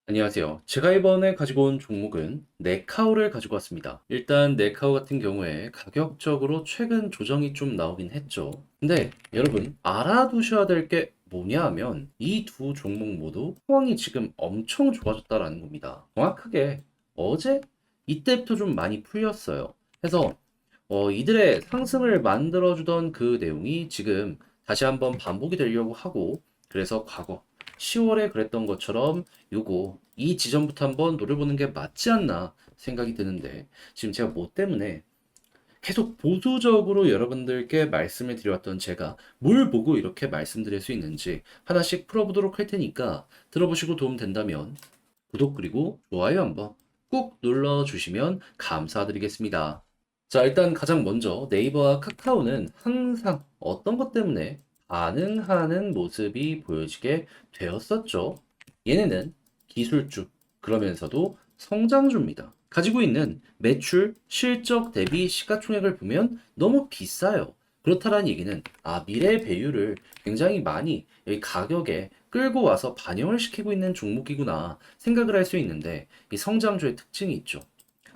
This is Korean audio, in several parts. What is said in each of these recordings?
안녕하세요. 제가 이번에 가지고 온 종목은 네카우를 가지고 왔습니다. 일단 네카우 같은 경우에 가격적으로 최근 조정이 좀 나오긴 했죠. 근데 여러분 알아두셔야 될 게 뭐냐 하면 이 두 종목 모두 상황이 지금 엄청 좋아졌다라는 겁니다. 정확하게 어제 이때부터 좀 많이 풀렸어요. 그래서 이들의 상승을 만들어주던 그 내용이 지금 다시 한번 반복이 되려고 하고, 그래서 과거 10월에 그랬던 것처럼 이 지점부터 한번 노려보는 게 맞지 않나 생각이 드는데, 지금 제가 뭐 때문에 계속 보수적으로 여러분들께 말씀을 드려왔던 제가 뭘 보고 이렇게 말씀드릴 수 있는지 하나씩 풀어보도록 할 테니까 들어보시고 도움 된다면 구독 그리고 좋아요 한번 꾹 눌러주시면 감사드리겠습니다. 자, 일단 가장 먼저 네이버와 카카오는 항상 어떤 것 때문에 반응하는 모습이 보여지게 되었었죠. 얘네는 기술주, 그러면서도 성장주입니다. 가지고 있는 매출, 실적 대비 시가총액을 보면 너무 비싸요. 그렇다는 얘기는 미래 배율을 굉장히 많이 여기 가격에 끌고 와서 반영을 시키고 있는 종목이구나 생각을 할 수 있는데, 이 성장주의 특징이 있죠.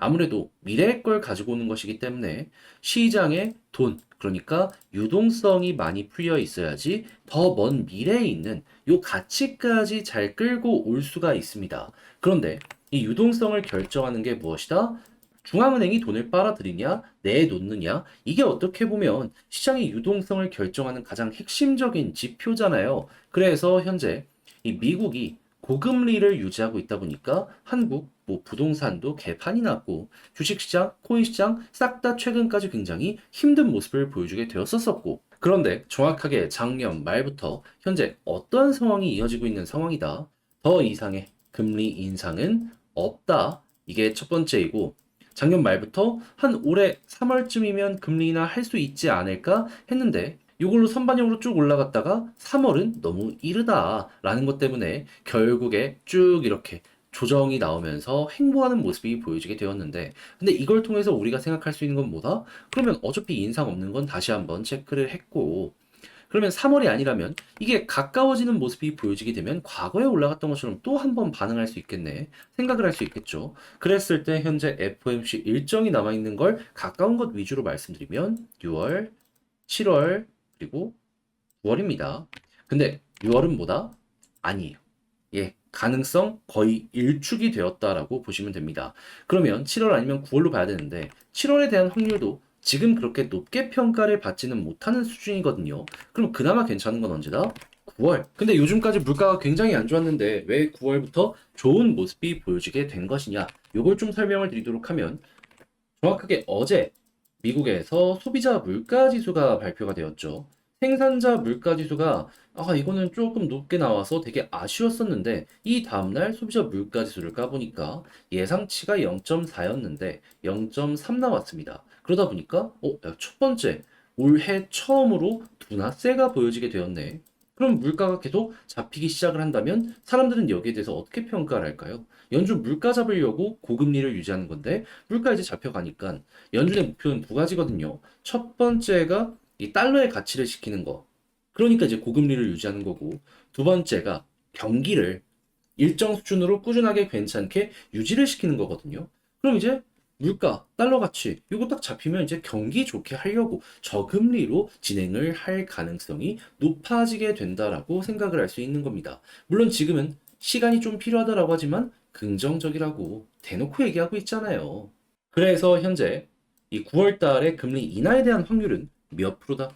아무래도 미래의 걸 가지고 오는 것이기 때문에 시장에 돈, 그러니까 유동성이 많이 풀려 있어야지 더 먼 미래에 있는 요 가치까지 잘 끌고 올 수가 있습니다. 그런데 이 유동성을 결정하는 게 무엇이다? 중앙은행이 돈을 빨아들이냐, 내놓느냐, 이게 어떻게 보면 시장의 유동성을 결정하는 가장 핵심적인 지표잖아요. 그래서 현재 이 미국이 고금리를 유지하고 있다 보니까 한국 뭐 부동산도 개판이 났고 주식시장, 코인시장 싹 다 최근까지 굉장히 힘든 모습을 보여주게 되었었고, 그런데 정확하게 작년 말부터 현재 어떠한 상황이 이어지고 있는 상황이다. 더 이상의 금리 인상은 없다. 이게 첫 번째이고, 작년 말부터 한 올해 3월쯤이면 금리 인하 할 수 있지 않을까 했는데 이걸로 선반영으로 쭉 올라갔다가 3월은 너무 이르다라는 것 때문에 결국에 쭉 이렇게 조정이 나오면서 횡보하는 모습이 보여지게 되었는데, 근데 이걸 통해서 우리가 생각할 수 있는 건 뭐다? 그러면 어차피 인상 없는 건 다시 한번 체크를 했고, 그러면 3월이 아니라면 이게 가까워지는 모습이 보여지게 되면 과거에 올라갔던 것처럼 또 한 번 반응할 수 있겠네 생각을 할 수 있겠죠. 그랬을 때 현재 FOMC 일정이 남아있는 걸 가까운 것 위주로 말씀드리면 6월, 7월, 그리고 9월입니다. 근데 6월은 뭐다? 아니에요. 예, 가능성 거의 일축이 되었다라고 보시면 됩니다. 그러면 7월 아니면 9월로 봐야 되는데 7월에 대한 확률도 지금 그렇게 높게 평가를 받지는 못하는 수준이거든요. 그럼 그나마 괜찮은 건 언제다? 9월. 근데 요즘까지 물가가 굉장히 안 좋았는데 왜 9월부터 좋은 모습이 보여지게 된 것이냐? 요걸 좀 설명을 드리도록 하면, 정확하게 어제 미국에서 소비자 물가 지수가 발표가 되었죠. 생산자 물가 지수가 이거는 조금 높게 나와서 되게 아쉬웠었는데, 이 다음날 소비자 물가 지수를 까보니까 예상치가 0.4였는데 0.3 나왔습니다. 그러다 보니까 야, 첫 번째 올해 처음으로 둔화세가 보여지게 되었네. 그럼 물가가 계속 잡히기 시작을 한다면 사람들은 여기에 대해서 어떻게 평가를 할까요? 연준 물가 잡으려고 고금리를 유지하는 건데 물가 이제 잡혀가니까 연준의 목표는 두 가지거든요. 첫 번째가 이 달러의 가치를 지키는 거. 그러니까 이제 고금리를 유지하는 거고, 두 번째가 경기를 일정 수준으로 꾸준하게 괜찮게 유지를 시키는 거거든요. 그럼 이제 물가, 달러 가치, 이거 딱 잡히면 이제 경기 좋게 하려고 저금리로 진행을 할 가능성이 높아지게 된다라고 생각을 할 수 있는 겁니다. 물론 지금은 시간이 좀 필요하다라고 하지만 긍정적이라고 대놓고 얘기하고 있잖아요. 그래서 현재 이 9월 달에 금리 인하에 대한 확률은 몇 프로다?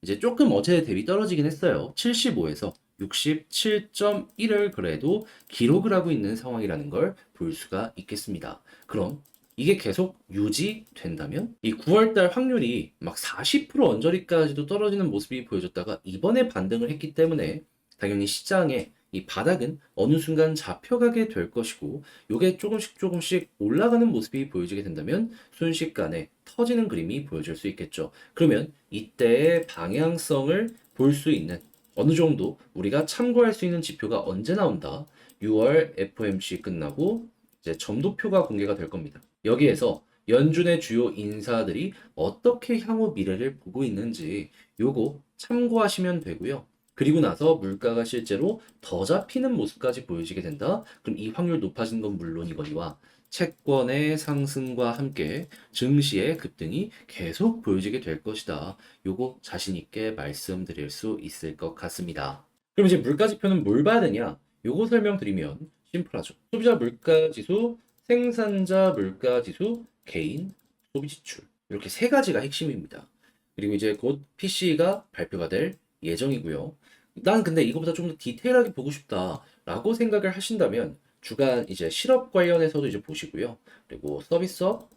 이제 조금 어제 대비 떨어지긴 했어요. 75에서 67.1을 그래도 기록을 하고 있는 상황이라는 걸 볼 수가 있겠습니다. 그럼 이게 계속 유지된다면 이 9월 달 확률이 막 40% 언저리까지도 떨어지는 모습이 보여졌다가 이번에 반등을 했기 때문에 당연히 시장에 이 바닥은 어느 순간 잡혀가게 될 것이고, 요게 조금씩 조금씩 올라가는 모습이 보여지게 된다면 순식간에 터지는 그림이 보여질 수 있겠죠. 그러면 이때의 방향성을 볼 수 있는, 어느 정도 우리가 참고할 수 있는 지표가 언제 나온다? 6월 FOMC 끝나고 이제 점도표가 공개가 될 겁니다. 여기에서 연준의 주요 인사들이 어떻게 향후 미래를 보고 있는지 요거 참고하시면 되고요. 그리고 나서 물가가 실제로 더 잡히는 모습까지 보여지게 된다. 그럼 이 확률 높아진 건 물론이거니와 채권의 상승과 함께 증시의 급등이 계속 보여지게 될 것이다. 요거 자신 있게 말씀드릴 수 있을 것 같습니다. 그럼 이제 물가 지표는 뭘 봐야 되냐? 요거 설명드리면 심플하죠. 소비자 물가 지수, 생산자 물가 지수, 개인 소비 지출. 이렇게 세 가지가 핵심입니다. 그리고 이제 곧 PC가 발표가 될 예정이고요. 난 근데 이거보다 좀 더 디테일하게 보고 싶다라고 생각을 하신다면 주간 이제 실업 관련해서도 이제 보시고요. 그리고 서비스업,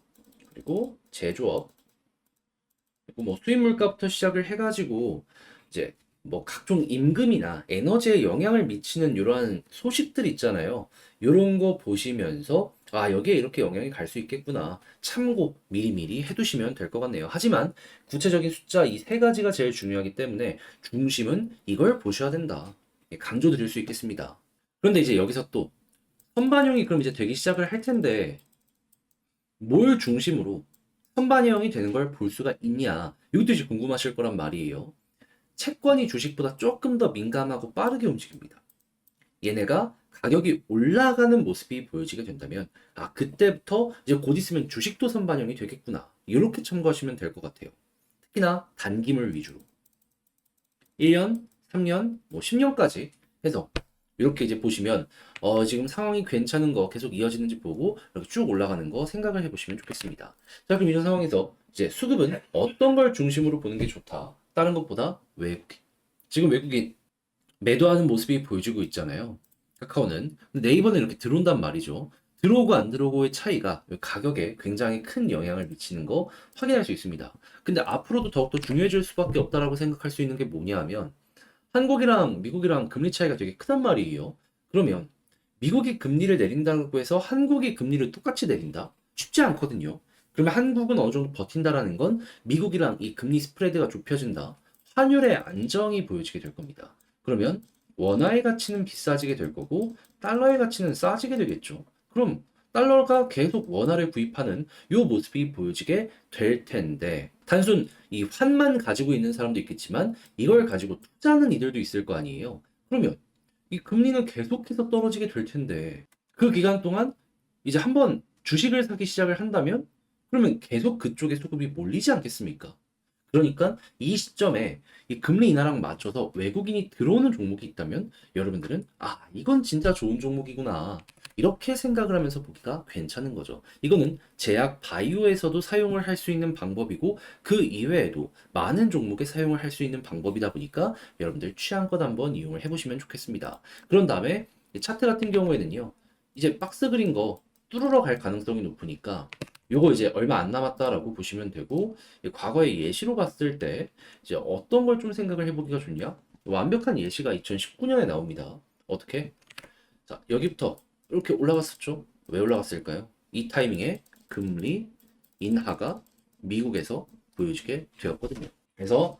그리고 제조업, 그리고 뭐 수입 물가부터 시작을 해가지고 이제 뭐 각종 임금이나 에너지에 영향을 미치는 이러한 소식들 있잖아요. 이런 거 보시면서 아, 여기에 이렇게 영향이 갈 수 있겠구나. 참고 미리미리 해두시면 될 것 같네요. 하지만 구체적인 숫자 이 세 가지가 제일 중요하기 때문에 중심은 이걸 보셔야 된다. 예, 강조드릴 수 있겠습니다. 그런데 이제 여기서 또 선반영이 그럼 이제 되기 시작을 할 텐데 뭘 중심으로 선반영이 되는 걸 볼 수가 있냐? 이것도 이제 궁금하실 거란 말이에요. 채권이 주식보다 조금 더 민감하고 빠르게 움직입니다. 얘네가 가격이 올라가는 모습이 보여지게 된다면 아 그때부터 이제 곧 있으면 주식도 선반영이 되겠구나. 이렇게 참고하시면 될 것 같아요. 특히나 단기물 위주로 1년, 3년, 뭐 10년까지 해서 이렇게 이제 보시면 지금 상황이 괜찮은 거 계속 이어지는지 보고 이렇게 쭉 올라가는 거 생각을 해보시면 좋겠습니다. 자, 그럼 이런 상황에서 이제 수급은 어떤 걸 중심으로 보는 게 좋다? 다른 것보다 외국인. 지금 외국인 매도하는 모습이 보여지고 있잖아요. 카카오는. 근데 네이버는 이렇게 들어온단 말이죠. 들어오고 안 들어오고의 차이가 가격에 굉장히 큰 영향을 미치는 거 확인할 수 있습니다. 근데 앞으로도 더욱더 중요해질 수밖에 없다라고 생각할 수 있는 게 뭐냐 하면 한국이랑 미국이랑 금리 차이가 되게 크단 말이에요. 그러면 미국이 금리를 내린다고 해서 한국이 금리를 똑같이 내린다? 쉽지 않거든요. 그러면 한국은 어느 정도 버틴다라는 건 미국이랑 이 금리 스프레드가 좁혀진다. 환율의 안정이 보여지게 될 겁니다. 그러면 원화의 가치는 비싸지게 될 거고 달러의 가치는 싸지게 되겠죠. 그럼 달러가 계속 원화를 구입하는 이 모습이 보여지게 될 텐데 단순 이 환만 가지고 있는 사람도 있겠지만 이걸 가지고 투자하는 이들도 있을 거 아니에요. 그러면 이 금리는 계속해서 떨어지게 될 텐데 그 기간 동안 이제 한번 주식을 사기 시작을 한다면 그러면 계속 그쪽에 수급이 몰리지 않겠습니까? 그러니까 이 시점에 이 금리 인하랑 맞춰서 외국인이 들어오는 종목이 있다면 여러분들은 아, 이건 진짜 좋은 종목이구나. 이렇게 생각을 하면서 보기가 괜찮은 거죠. 이거는 제약 바이오에서도 사용을 할 수 있는 방법이고 그 이외에도 많은 종목에 사용을 할 수 있는 방법이다 보니까 여러분들 취향껏 한번 이용을 해보시면 좋겠습니다. 그런 다음에 이 차트 같은 경우에는요. 이제 박스 그린 거 뚫으러 갈 가능성이 높으니까 요거 이제 얼마 안 남았다라고 보시면 되고 과거의 예시로 봤을 때 이제 어떤 걸 좀 생각을 해보기가 좋냐? 완벽한 예시가 2019년에 나옵니다. 어떻게? 자, 여기부터 이렇게 올라갔었죠? 왜 올라갔을까요? 이 타이밍에 금리 인하가 미국에서 보여지게 되었거든요. 그래서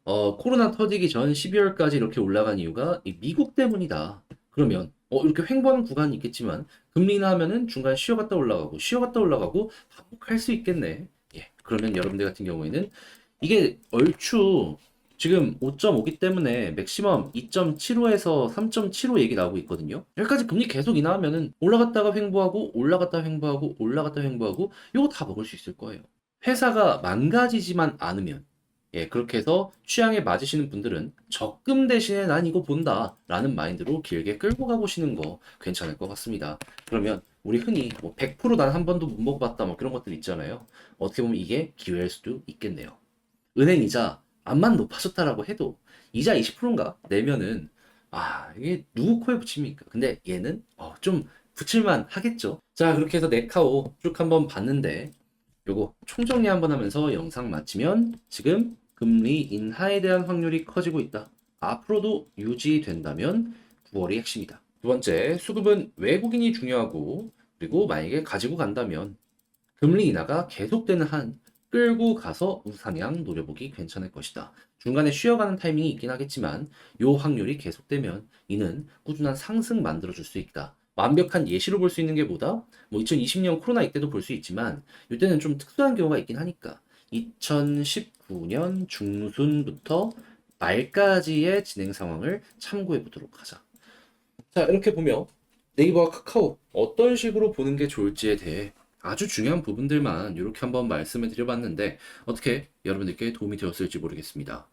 코로나 터지기 전 12월까지 이렇게 올라간 이유가 이 미국 때문이다. 그러면 이렇게 횡보하는 구간이 있겠지만 금리 인하하면은 중간 쉬어갔다 올라가고 쉬어갔다 올라가고 반복할 수 있겠네. 예. 그러면 여러분들 같은 경우에는 이게 얼추 지금 5.5기 때문에 맥시멈 2.75에서 3.75 얘기 나오고 있거든요. 여기까지 금리 계속 인하하면은 올라갔다가 횡보하고 올라갔다 횡보하고 올라갔다 횡보하고 이거 다 먹을 수 있을 거예요. 회사가 망가지지만 않으면 예, 그렇게 해서 취향에 맞으시는 분들은 적금 대신에 난 이거 본다 라는 마인드로 길게 끌고 가보시는 거 괜찮을 것 같습니다. 그러면 우리 흔히 뭐 100%난 한 번도 못 먹어봤다 뭐 그런 것들 있잖아요. 어떻게 보면 이게 기회일 수도 있겠네요. 은행 이자 암만 높아졌다라고 해도 이자 20%인가 내면은 아 이게 누구 코에 붙입니까? 근데 얘는 좀 붙일만 하겠죠. 자 그렇게 해서 네카오 쭉 한번 봤는데 요거 총정리 한번 하면서 영상 마치면 지금 금리 인하에 대한 확률이 커지고 있다. 앞으로도 유지된다면 9월이 핵심이다. 두 번째, 수급은 외국인이 중요하고 그리고 만약에 가지고 간다면 금리 인하가 계속되는 한 끌고 가서 우상향 노려보기 괜찮을 것이다. 중간에 쉬어가는 타이밍이 있긴 하겠지만 요 확률이 계속되면 이는 꾸준한 상승 만들어줄 수 있다. 완벽한 예시로 볼 수 있는 게 뭐다? 뭐 2020년 코로나 이때도 볼 수 있지만 이때는 좀 특수한 경우가 있긴 하니까 2019년 중순부터 말까지의 진행 상황을 참고해 보도록 하자. 자, 이렇게 보면 네이버와 카카오 어떤 식으로 보는 게 좋을지에 대해 아주 중요한 부분들만 이렇게 한번 말씀을 드려봤는데 어떻게 여러분들께 도움이 되었을지 모르겠습니다.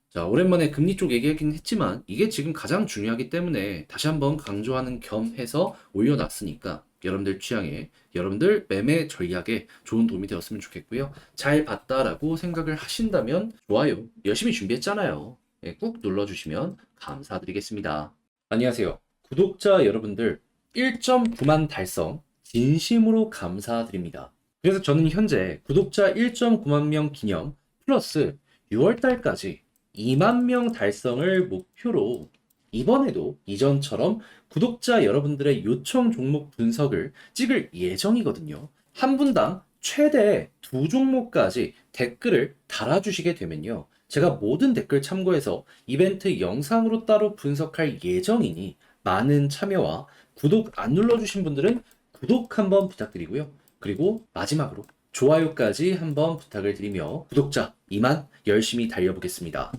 자, 오랜만에 금리 쪽 얘기하긴 했지만 이게 지금 가장 중요하기 때문에 다시 한번 강조하는 겸 해서 올려놨으니까 여러분들 취향에, 여러분들 매매 전략에 좋은 도움이 되었으면 좋겠고요. 잘 봤다라고 생각을 하신다면 좋아요, 열심히 준비했잖아요. 예, 꾹 눌러주시면 감사드리겠습니다. 안녕하세요. 구독자 여러분들 1.9만 달성 진심으로 감사드립니다. 그래서 저는 현재 구독자 1.9만 명 기념 플러스 6월 달까지 2만 명 달성을 목표로 이번에도 이전처럼 구독자 여러분들의 요청 종목 분석을 찍을 예정이거든요. 한 분당 최대 2종목까지 댓글을 달아주시게 되면요. 제가 모든 댓글 참고해서 이벤트 영상으로 따로 분석할 예정이니 많은 참여와 구독 안 눌러주신 분들은 구독 한번 부탁드리고요. 그리고 마지막으로 좋아요까지 한번 부탁을 드리며 구독자 2만 열심히 달려보겠습니다.